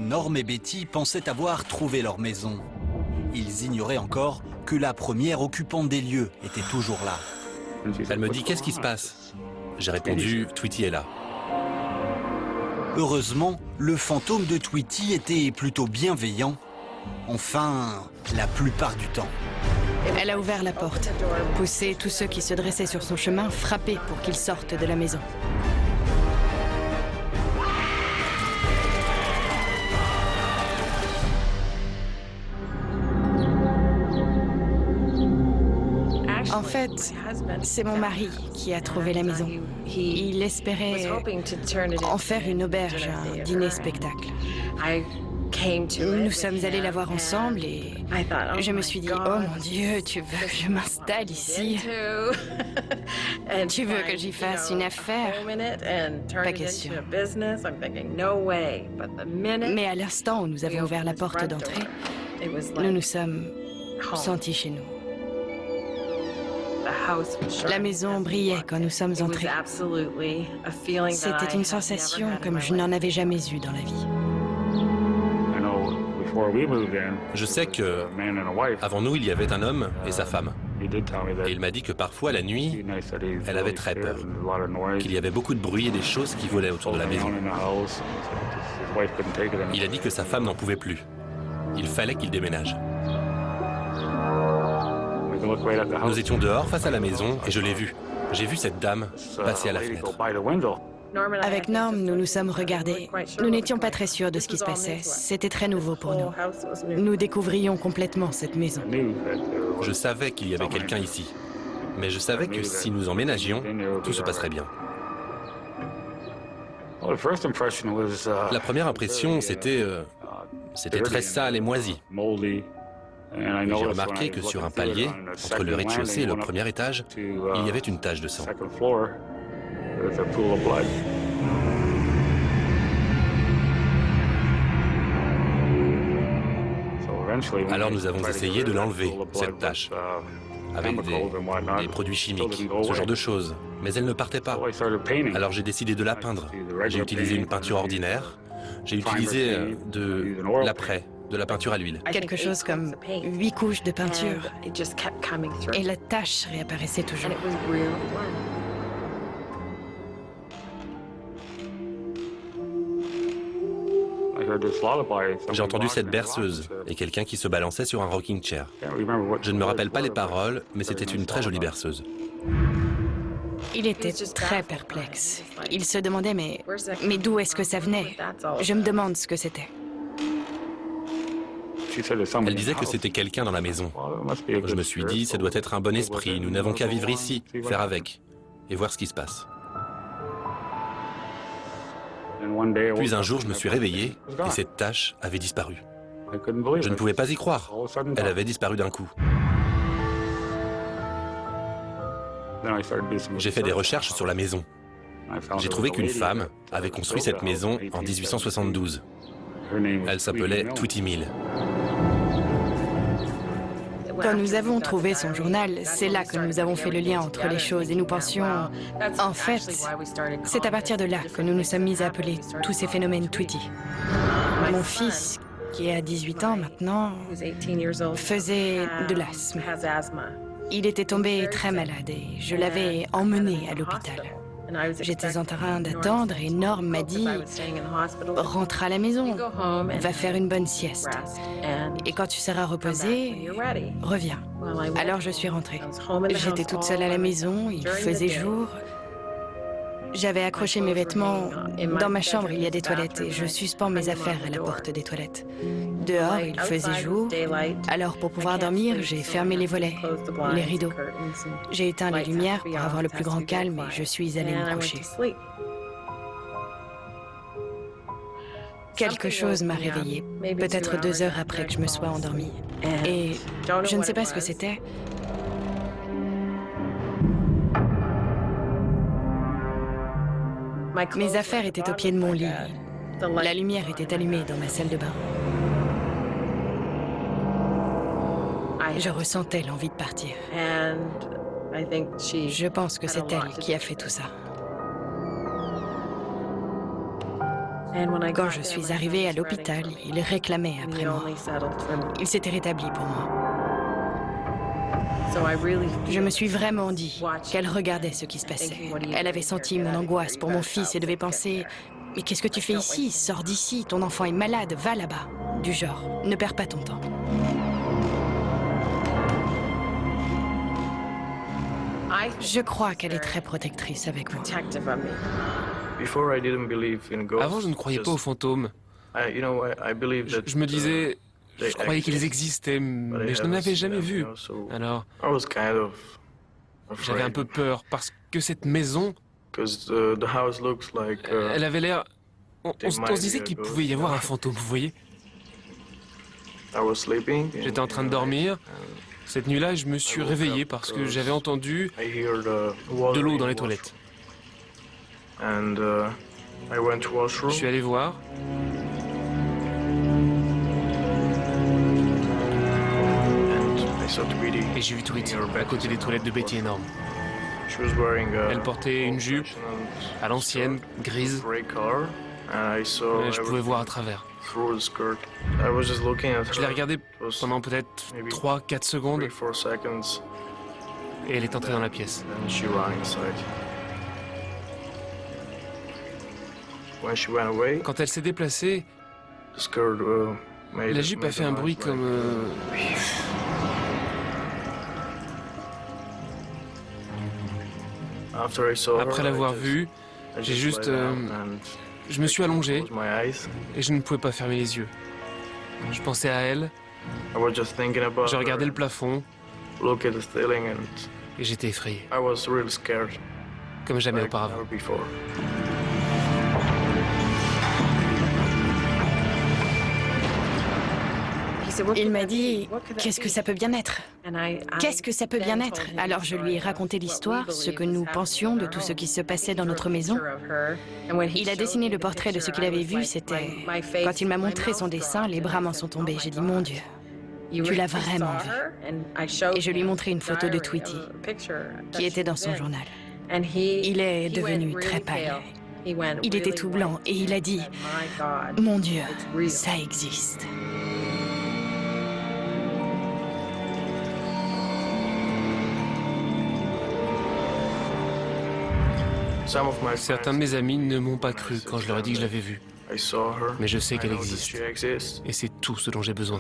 Norm et Betty pensaient avoir trouvé leur maison. Ils ignoraient encore que la première occupante des lieux était toujours là. Elle me dit « Qu'est-ce qui se passe ?» J'ai répondu « Tweety est là ». Heureusement, le fantôme de Tweety était plutôt bienveillant. Enfin, la plupart du temps. Elle a ouvert la porte, poussé tous ceux qui se dressaient sur son chemin, frappé pour qu'ils sortent de la maison. En fait, c'est mon mari qui a trouvé la maison. Il espérait en faire une auberge, un dîner-spectacle. Nous sommes allés la voir ensemble et je me suis dit, oh mon Dieu, tu veux que je m'installe ici? Tu veux que j'y fasse une affaire? Pas question. Mais à l'instant où nous avons ouvert la porte d'entrée, nous nous sommes sentis chez nous. La maison brillait quand nous sommes entrés. C'était une sensation comme je n'en avais jamais eue dans la vie. Je sais que, avant nous, il y avait un homme et sa femme. Et il m'a dit que parfois, la nuit, elle avait très peur. Qu'il y avait beaucoup de bruit et des choses qui volaient autour de la maison. Il a dit que sa femme n'en pouvait plus. Il fallait qu'il déménage. Nous étions dehors face à la maison et je l'ai vue. J'ai vu cette dame passer à la fenêtre. Avec Norm, nous nous sommes regardés. Nous n'étions pas très sûrs de ce qui se passait. C'était très nouveau pour nous. Nous découvrions complètement cette maison. Je savais qu'il y avait quelqu'un ici. Mais je savais que si nous emménagions, tout se passerait bien. La première impression, c'était très sale et moisi. J'ai remarqué que sur un palier, entre le rez-de-chaussée et le premier étage, il y avait une tache de sang. Alors nous avons essayé de l'enlever, cette tache, avec des produits chimiques, ce genre de choses. Mais elle ne partait pas. Alors j'ai décidé de la peindre. J'ai utilisé une peinture ordinaire. J'ai utilisé de la peinture à l'huile. Quelque chose comme 8 couches de peinture. Et la tache réapparaissait toujours. J'ai entendu cette berceuse et quelqu'un qui se balançait sur un rocking chair. Je ne me rappelle pas les paroles, mais c'était une très jolie berceuse. Il était très perplexe. Il se demandait, mais d'où est-ce que ça venait? Je me demande ce que c'était. Elle disait que c'était quelqu'un dans la maison. Je me suis dit, ça doit être un bon esprit, nous n'avons qu'à vivre ici, faire avec, et voir ce qui se passe. Puis un jour, je me suis réveillé, et cette tache avait disparu. Je ne pouvais pas y croire. Elle avait disparu d'un coup. J'ai fait des recherches sur la maison. J'ai trouvé qu'une femme avait construit cette maison en 1872. Elle s'appelait Tweety Mill. Quand nous avons trouvé son journal, c'est là que nous avons fait le lien entre les choses et nous pensions... En fait, c'est à partir de là que nous nous sommes mis à appeler tous ces phénomènes Tweety. Mon fils, qui a 18 ans maintenant, faisait de l'asthme. Il était tombé très malade et je l'avais emmené à l'hôpital. J'étais en train d'attendre et Norm m'a dit « Rentre à la maison, va faire une bonne sieste. Et quand tu seras reposé, reviens. » Alors je suis rentrée. J'étais toute seule à la maison, il faisait jour. J'avais accroché mes vêtements. Dans ma chambre, il y a des toilettes et je suspends mes affaires à la porte des toilettes. Dehors, il faisait jour. Alors, pour pouvoir dormir, j'ai fermé les volets, les rideaux. J'ai éteint les lumières pour avoir le plus grand calme et je suis allée me coucher. Quelque chose m'a réveillée, peut-être 2 heures après que je me sois endormie. Et je ne sais pas ce que c'était. Mes affaires étaient au pied de mon lit. La lumière était allumée dans ma salle de bain. Je ressentais l'envie de partir. Je pense que c'est elle qui a fait tout ça. Quand je suis arrivée à l'hôpital, il réclamait après moi. Il s'était rétabli pour moi. Je me suis vraiment dit qu'elle regardait ce qui se passait. Elle avait senti mon angoisse pour mon fils et devait penser « Mais qu'est-ce que tu fais ici? Sors d'ici, ton enfant est malade, va là-bas. » Du genre, ne perds pas ton temps. Je crois qu'elle est très protectrice avec moi. Avant, je ne croyais pas aux fantômes. Je me disais, je croyais qu'ils existaient, mais je n'en avais jamais vu. Alors, j'avais un peu peur parce que cette maison, elle avait l'air... On se disait qu'il pouvait y avoir un fantôme, vous voyez? J'étais en train de dormir. Cette nuit-là, je me suis réveillé parce que j'avais entendu de l'eau dans les toilettes. Je suis allé voir. Et j'ai vu Tweety à côté des toilettes de Betty énorme. Elle portait une jupe à l'ancienne, grise. Et je pouvais voir à travers. Je l'ai regardée pendant peut-être 3-4 secondes. Et elle est entrée dans la pièce. Quand elle s'est déplacée, la jupe a fait un bruit comme... Après l'avoir vue, j'ai juste... Je me suis allongé et je ne pouvais pas fermer les yeux. Je pensais à elle, je regardais le plafond et j'étais effrayé, comme jamais auparavant. Il m'a dit « Qu'est-ce que ça peut bien être? Qu'est-ce que ça peut bien être ?» Alors je lui ai raconté l'histoire, ce que nous pensions de tout ce qui se passait dans notre maison. Il a dessiné le portrait de ce qu'il avait vu, c'était... Quand il m'a montré son dessin, les bras m'en sont tombés. J'ai dit « Mon Dieu, tu l'as vraiment vu. » Et je lui ai montré une photo de Tweety, qui était dans son journal. Il est devenu très pâle. Il était tout blanc et il a dit « Mon Dieu, ça existe. » Certains de mes amis ne m'ont pas cru quand je leur ai dit que je l'avais vue. Mais je sais qu'elle existe. Et c'est tout ce dont j'ai besoin.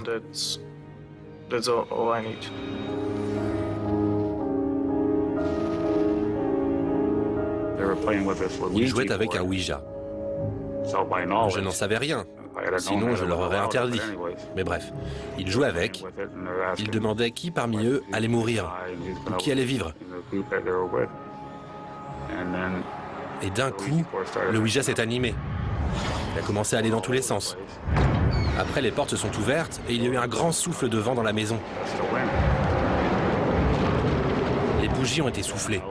Ils jouaient avec un Ouija. Je n'en savais rien. Sinon, je leur aurais interdit. Mais bref, ils jouaient avec. Ils demandaient qui parmi eux allait mourir ou qui allait vivre. Et d'un coup, le Ouija s'est animé. Il a commencé à aller dans tous les sens. Après, les portes se sont ouvertes et il y a eu un grand souffle de vent dans la maison. Les bougies ont été soufflées.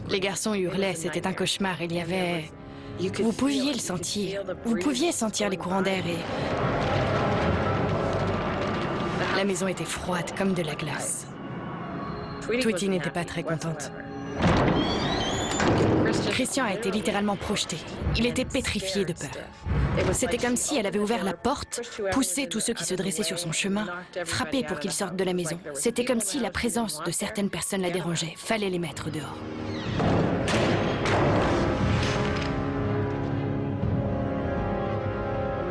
Les garçons hurlaient, c'était un cauchemar. Il y avait... Vous pouviez le sentir. Vous pouviez sentir les courants d'air et... La maison était froide comme de la glace. Tweety n'était pas très contente. Christian a été littéralement projeté. Il était pétrifié de peur. C'était comme si elle avait ouvert la porte, poussé tous ceux qui se dressaient sur son chemin, frappé pour qu'ils sortent de la maison. C'était comme si la présence de certaines personnes la dérangeait. Fallait les mettre dehors.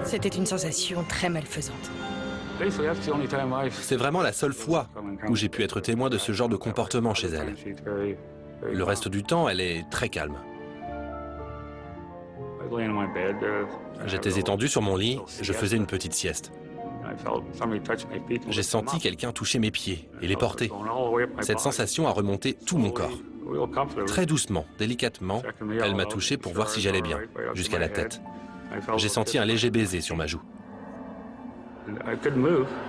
C'était une sensation très malfaisante. C'est vraiment la seule fois où j'ai pu être témoin de ce genre de comportement chez elle. Le reste du temps, elle est très calme. J'étais étendu sur mon lit, je faisais une petite sieste. J'ai senti quelqu'un toucher mes pieds et les porter. Cette sensation a remonté tout mon corps. Très doucement, délicatement, elle m'a touché pour voir si j'allais bien, jusqu'à la tête. J'ai senti un léger baiser sur ma joue.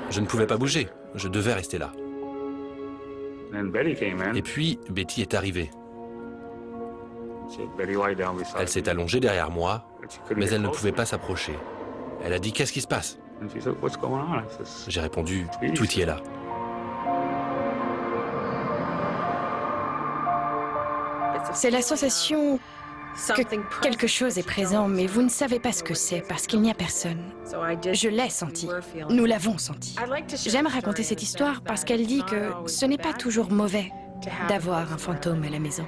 Je ne pouvais pas bouger, je devais rester là. Et puis, Betty est arrivée. Elle s'est allongée derrière moi, mais elle ne pouvait pas s'approcher. Elle a dit « Qu'est-ce qui se passe ?» J'ai répondu « Tweety est là ». C'est la sensation que quelque chose est présent, mais vous ne savez pas ce que c'est parce qu'il n'y a personne. Je l'ai senti. Nous l'avons senti. J'aime raconter cette histoire parce qu'elle dit que ce n'est pas toujours mauvais d'avoir un fantôme à la maison.